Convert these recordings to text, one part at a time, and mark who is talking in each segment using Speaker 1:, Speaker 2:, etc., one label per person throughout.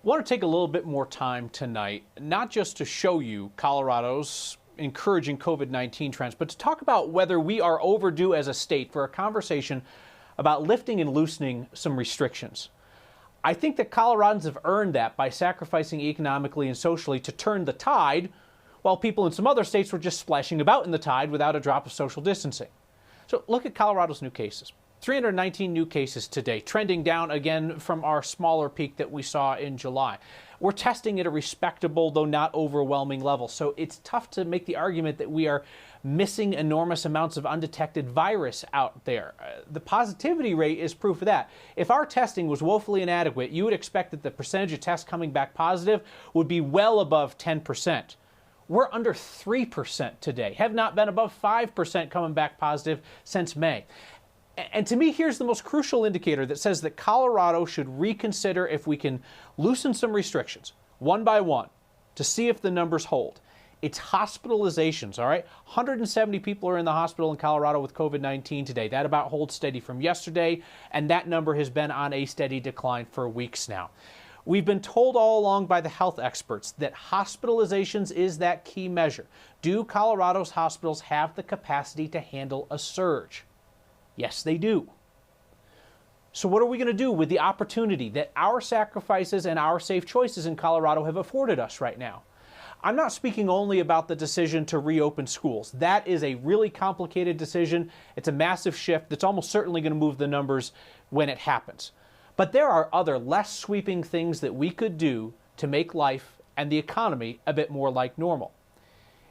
Speaker 1: Want to take a little bit more time tonight, not just to show you Colorado's encouraging COVID-19 trends, but to talk about whether we are overdue as a state for a conversation about lifting and loosening some restrictions. I think that Coloradans have earned that by sacrificing economically and socially to turn the tide, while people in some other states were just splashing about in the tide without a drop of social distancing. So look at Colorado's new cases. 319 new cases today, trending down again from our smaller peak that we saw in July. We're testing at a respectable, though not overwhelming level, so it's tough to make the argument that we are missing enormous amounts of undetected virus out there. The positivity rate is proof of that. If our testing was woefully inadequate, you would expect that the percentage of tests coming back positive would be well above 10%. We're under 3% today, have not been above 5% coming back positive since May. And to me, here's the most crucial indicator that says that Colorado should reconsider if we can loosen some restrictions, one by one, to see if the numbers hold. It's hospitalizations, all right? 170 people are in the hospital in Colorado with COVID-19 today. That about holds steady from yesterday, and that number has been on a steady decline for weeks now. We've been told all along by the health experts that hospitalizations is that key measure. Do Colorado's hospitals have the capacity to handle a surge? Yes, they do. So what are we going to do with the opportunity that our sacrifices and our safe choices in Colorado have afforded us right now? I'm not speaking only about the decision to reopen schools. That is a really complicated decision. It's a massive shift that's almost certainly going to move the numbers when it happens. But there are other less sweeping things that we could do to make life and the economy a bit more like normal.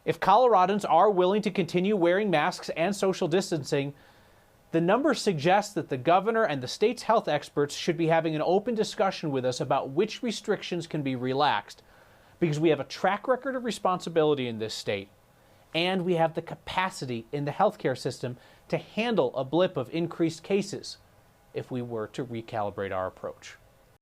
Speaker 1: If Coloradans are willing to continue wearing masks and social distancing, the numbers suggest that the governor and the state's health experts should be having an open discussion with us about which restrictions can be relaxed, because we have a track record of responsibility in this state, and we have the capacity in the healthcare system to handle a blip of increased cases if we were to recalibrate our approach.